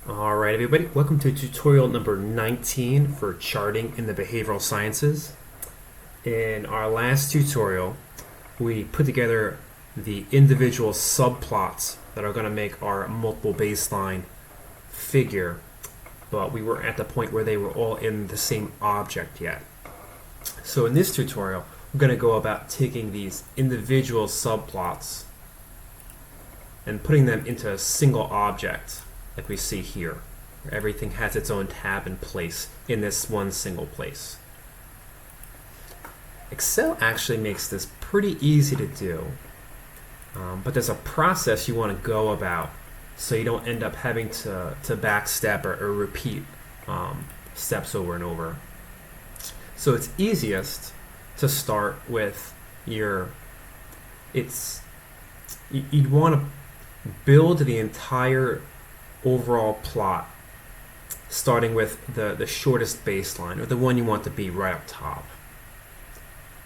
Alright everybody, welcome to tutorial number 19 for charting in the behavioral sciences. In our last tutorial, we put together the individual subplots that are going to make our multiple baseline figure, but we weren't at the point where they were all in the same object yet. So in this tutorial, we're going to go about taking these individual subplots and putting them into a single object, like we see here, where everything has its own tab and place in this one single place. Excel actually makes this pretty easy to do, but there's a process you want to go about so you don't end up having to backstep or repeat steps over and over. So it's easiest to start with you'd want to build the entire overall plot starting with the shortest baseline, or the one you want to be right up top.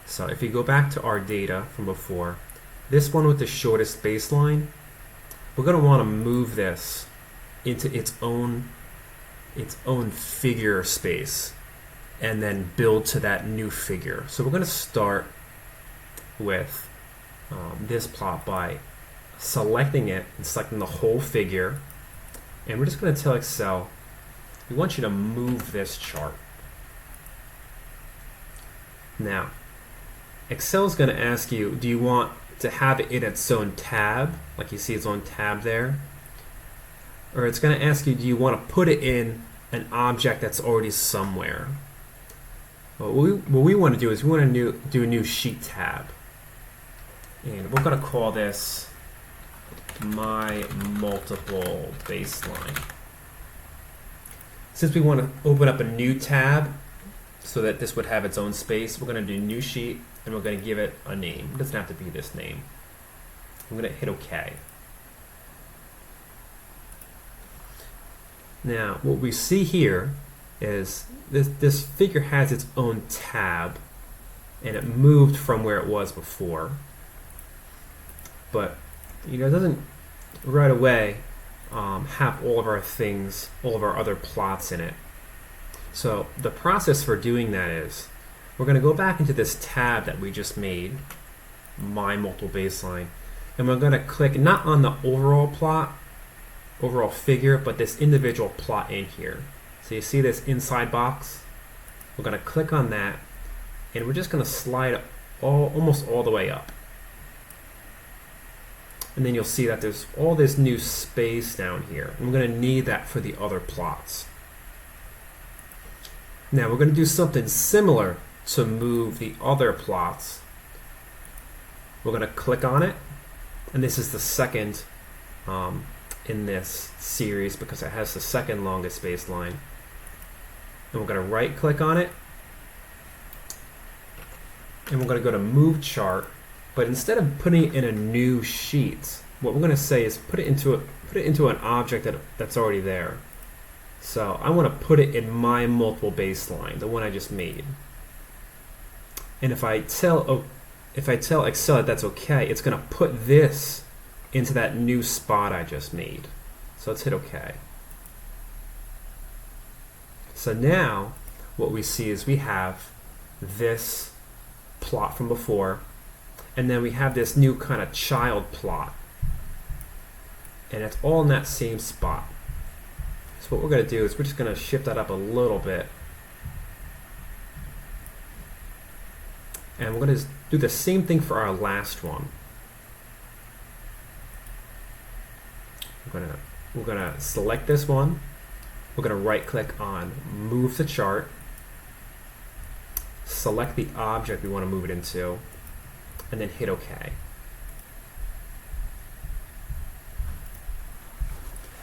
So if you go back to our data from before, this one with the shortest baseline, we're going to want to move this into its own figure space and then build to that new figure. So we're going to start with this plot by selecting it and selecting the whole figure. And we're just going to tell Excel, we want you to move this chart. Now, Excel is going to ask you, do you want to have it in its own tab, like you see its own tab there? Or it's going to ask you, do you want to put it in an object that's already somewhere? What we want to do is we want to do a new sheet tab. And we're going to call this my multiple baseline. Since we want to open up a new tab so that this would have its own space, we're going to do new sheet and we're going to give it a name. It doesn't have to be this name. I'm going to hit OK. Now what we see here is this figure has its own tab and it moved from where it was before, but it doesn't right away have all of our things, all of our other plots in it. So the process for doing that is we're going to go back into this tab that we just made, my multiple baseline, and we're going to click not on the overall plot, overall figure, but this individual plot in here. So you see this inside box? We're going to click on that and we're just going to slide almost all the way up. And then you'll see that there's all this new space down here. And we're going to need that for the other plots. Now we're going to do something similar to move the other plots. We're going to click on it. And this is the second in this series because it has the second longest baseline. And we're going to right click on it. And we're going to go to Move Chart. But instead of putting it in a new sheet, what we're going to say is put it into an object that's already there. So I want to put it in my multiple baseline, the one I just made. And if I tell Excel that that's okay, it's going to put this into that new spot I just made. So let's hit OK. So now what we see is we have this plot from before, and then we have this new kind of child plot. And it's all in that same spot. So what we're going to do is we're just going to shift that up a little bit. And we're going to do the same thing for our last one. We're going to select this one. We're going to right click on Move the Chart. Select the object we want to move it into. And then hit OK.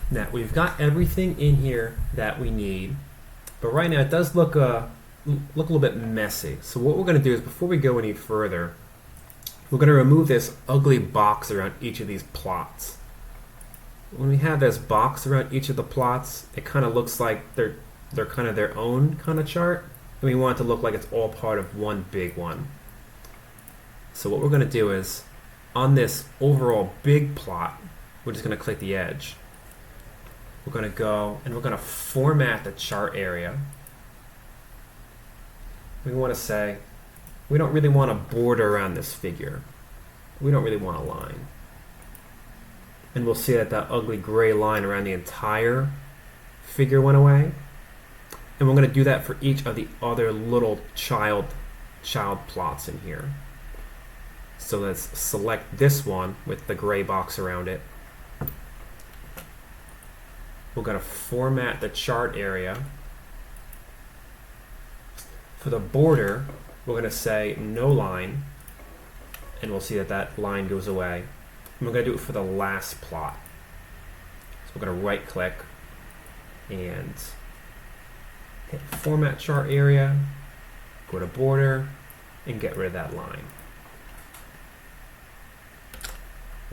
Now we've got everything in here that we need, but right now it does look a little bit messy. So what we're going to do is, before we go any further, we're going to remove this ugly box around each of these plots. When we have this box around each of the plots, it kind of looks like they're kind of their own kind of chart, and we want it to look like it's all part of one big one. So what we're going to do is, on this overall big plot, we're just going to click the edge. we're going to go and we're going to format the chart area. We want to say, we don't really want a border around this figure. We don't really want a line. And we'll see that that ugly gray line around the entire figure went away. And we're going to do that for each of the other little child plots in here. So let's select this one with the gray box around it. We're going to format the chart area. For the border, we're going to say no line, and we'll see that that line goes away. And we're going to do it for the last plot. So we're going to right click and hit format chart area, go to border, and get rid of that line.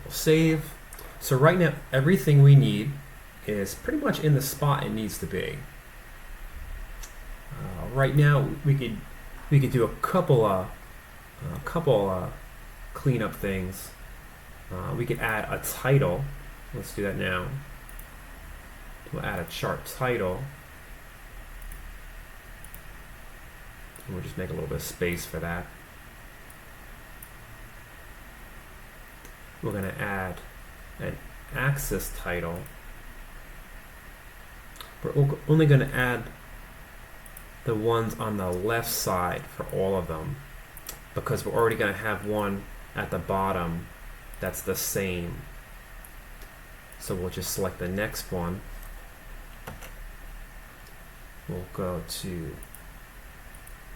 We'll save. So right now, everything we need is pretty much in the spot it needs to be. Right now, we could do a couple cleanup things. We could add a title. Let's do that now. We'll add a chart title. And we'll just make a little bit of space for that. We're going to add an axis title. We're only going to add the ones on the left side for all of them, because we're already going to have one at the bottom that's the same. So we'll just select the next one. We'll go to,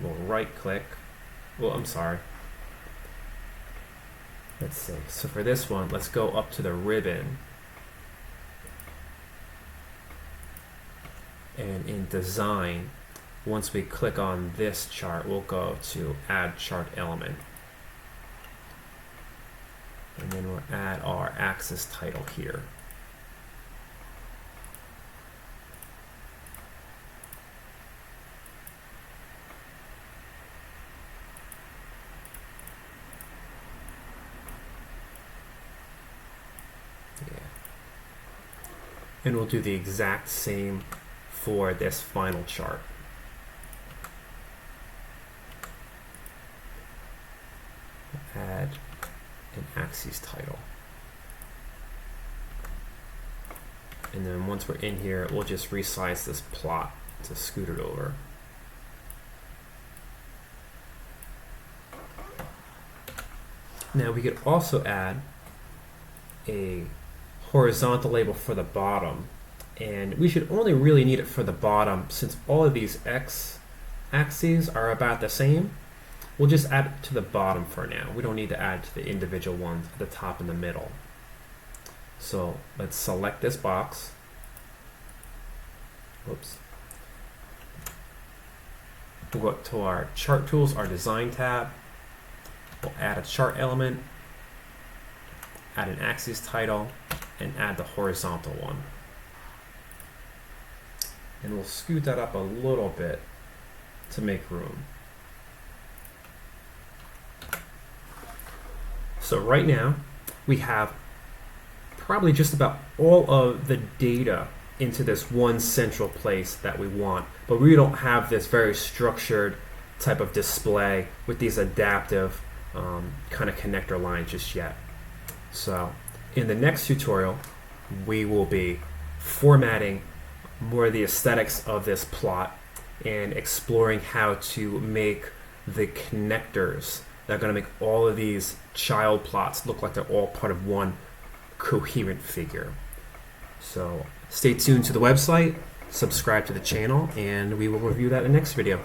we'll right click. Well, I'm sorry. Let's see. So for this one, let's go up to the ribbon. And in design, once we click on this chart, we'll go to add chart element. And then we'll add our axis title here. And we'll do the exact same for this final chart. Add an axis title. And then once we're in here, we'll just resize this plot to scoot it over. Now we could also add a horizontal label for the bottom, and we should only really need it for the bottom since all of these x axes are about the same. We'll just add it to the bottom for now. We don't need to add to the individual ones at the top and the middle. So let's select this box. Whoops. We'll go up to our chart tools, our design tab. We'll add a chart element, add an axis title, and add the horizontal one. And we'll scoot that up a little bit to make room. So right now, we have probably just about all of the data into this one central place that we want, but we don't have this very structured type of display with these adaptive kind of connector lines just yet. So in the next tutorial, we will be formatting more of the aesthetics of this plot and exploring how to make the connectors that are going to make all of these child plots look like they're all part of one coherent figure. So stay tuned to the website, subscribe to the channel, and we will review that in the next video.